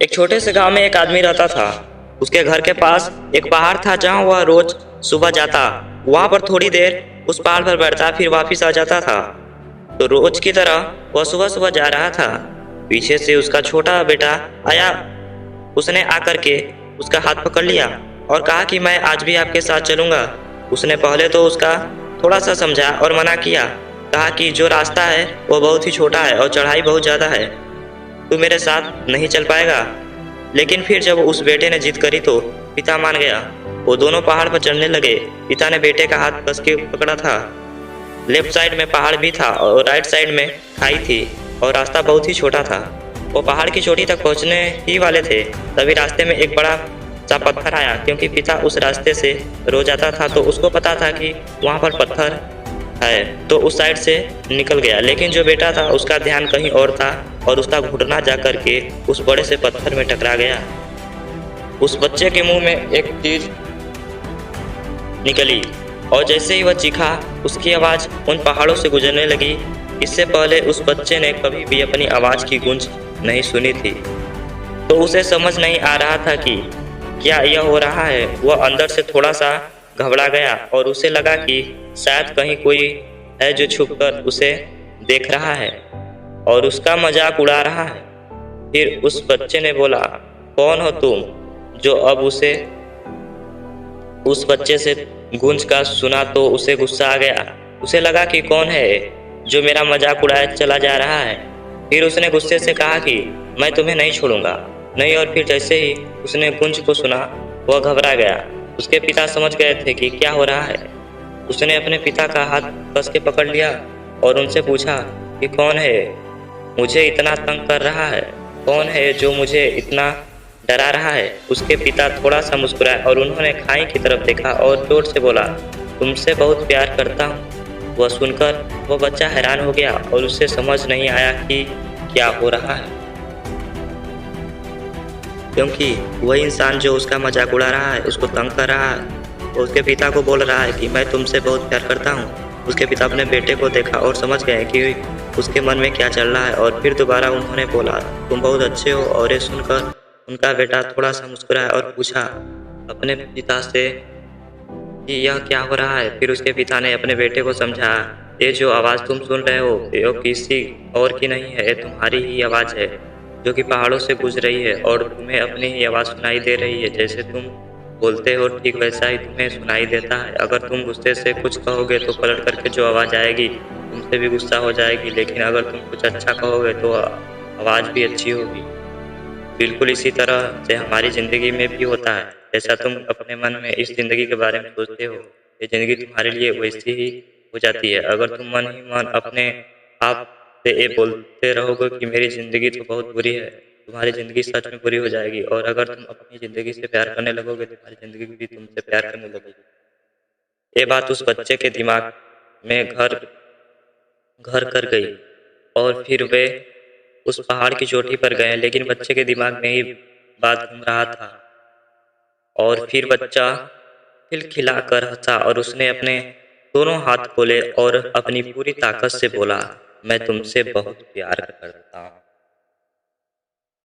एक छोटे से गांव में एक आदमी रहता था। उसके घर के पास एक पहाड़ था जहां वह रोज सुबह जाता। वहां पर थोड़ी देर उस पहाड़ पर बैठता फिर वापस आ जाता था। तो रोज की तरह वह सुबह सुबह जा रहा था। पीछे से उसका छोटा बेटा आया। उसने आकर के उसका हाथ पकड़ लिया और कहा कि मैं आज भी आपके साथ चलूंगा। उसने पहले तो उसका थोड़ा सा समझा और मना किया। कहा कि जो रास्ता है वो बहुत ही छोटा है और चढ़ाई बहुत ज़्यादा है, तू मेरे साथ नहीं चल पाएगा। लेकिन फिर जब उस बेटे ने जिद करी तो पिता मान गया। वो दोनों पहाड़ पर चढ़ने लगे। पिता ने बेटे का हाथ कस के पकड़ा था। लेफ्ट साइड में पहाड़ भी था और राइट साइड में खाई थी और रास्ता बहुत ही छोटा था। वो पहाड़ की चोटी तक पहुंचने ही वाले थे, तभी रास्ते में एक बड़ा सा पत्थर आया। क्योंकि पिता उस रास्ते से रोज आता था तो उसको पता था कि वहाँ पर पत्थर है, तो उस साइड से निकल गया। लेकिन जो बेटा था उसका ध्यान कहीं और था और उसका घुटना जा करके उस बड़े से पत्थर में टकरा गया। उस बच्चे के मुंह में एक चीज निकली और जैसे ही वह चीखा, उसकी आवाज़ उन पहाड़ों से गुजरने लगी। इससे पहले उस बच्चे ने कभी भी अपनी आवाज़ की गूंज नहीं सुनी थी, तो उसे समझ नहीं आ रहा था कि क्या यह हो रहा है। वह अंदर से थोड़ा सा घबरा गया और उसे लगा कि शायद कहीं कोई है जो छुपकर उसे देख रहा है और उसका मजाक उड़ा रहा है। फिर उस बच्चे ने बोला, कौन हो तुम? जो अब उस बच्चे से गूंज का सुना तो उसे गुस्सा आ गया। उसे लगा कि कौन है जो मेरा मजाक उड़ाए चला जा रहा है। फिर उसने गुस्से से कहा कि मैं तुम्हें नहीं छोड़ूंगा, नहीं। और फिर जैसे ही उसने गूंज को सुना वह घबरा गया। उसके पिता समझ गए थे कि क्या हो रहा है। उसने अपने पिता का हाथ कस के पकड़ लिया और उनसे पूछा कि कौन है मुझे इतना तंग कर रहा है, कौन है जो मुझे इतना डरा रहा है। उसके पिता थोड़ा सा मुस्कुराए और उन्होंने खाई की तरफ देखा और जोर से बोला, तुमसे बहुत प्यार करता हूँ। वह सुनकर वह बच्चा हैरान हो गया और उसे समझ नहीं आया कि क्या हो रहा है, क्योंकि वह इंसान जो उसका मजाक उड़ा रहा है, उसको तंग कर रहा है, वो उसके पिता को बोल रहा है कि मैं तुमसे बहुत प्यार करता हूँ। उसके पिता अपने बेटे को देखा और समझ गए कि उसके मन में क्या चल रहा है और फिर दोबारा उन्होंने बोला, तुम बहुत अच्छे हो। और ये सुनकर उनका बेटा थोड़ा सा मुस्कुराया और पूछा अपने पिता से कि यह क्या हो रहा है। फिर उसके पिता ने अपने बेटे को समझाया, ये जो आवाज़ तुम सुन रहे हो ये किसी और की नहीं है, ये तुम्हारी ही आवाज़ है जो कि पहाड़ों से गूंज रही है और तुम्हें अपनी ही आवाज़ सुनाई दे रही है। जैसे तुम बोलते हो ठीक वैसा ही तुम्हें सुनाई देता है। अगर तुम गुस्से से कुछ कहोगे तो पलट करके जो आवाज़ आएगी तुमसे भी गुस्सा हो जाएगी, लेकिन अगर तुम कुछ अच्छा कहोगे तो आवाज़ भी अच्छी होगी। बिल्कुल इसी तरह से हमारी ज़िंदगी में भी होता है। जैसा तुम अपने मन में इस ज़िंदगी के बारे में सोचते हो, ये ज़िंदगी तुम्हारे लिए वैसी ही हो जाती है। अगर तुम मन ही मन अपने आप से ये बोलते रहोगे कि मेरी ज़िंदगी तो बहुत बुरी है, तुम्हारी ज़िंदगी सच में बुरी हो जाएगी। और अगर तुम अपनी ज़िंदगी से प्यार करने लगोगे, तुम्हारी ज़िंदगी भी तुमसे प्यार करने लगेगी। ये बात उस बच्चे के दिमाग में घर घर कर गई और फिर वे उस पहाड़ की चोटी पर गए। लेकिन बच्चे के दिमाग में ही बात घूम रहा था और फिर बच्चा खिलखिलाकर हंसा और उसने अपने दोनों हाथ खोले और अपनी पूरी ताकत से बोला, मैं तुमसे बहुत प्यार करता हूँ।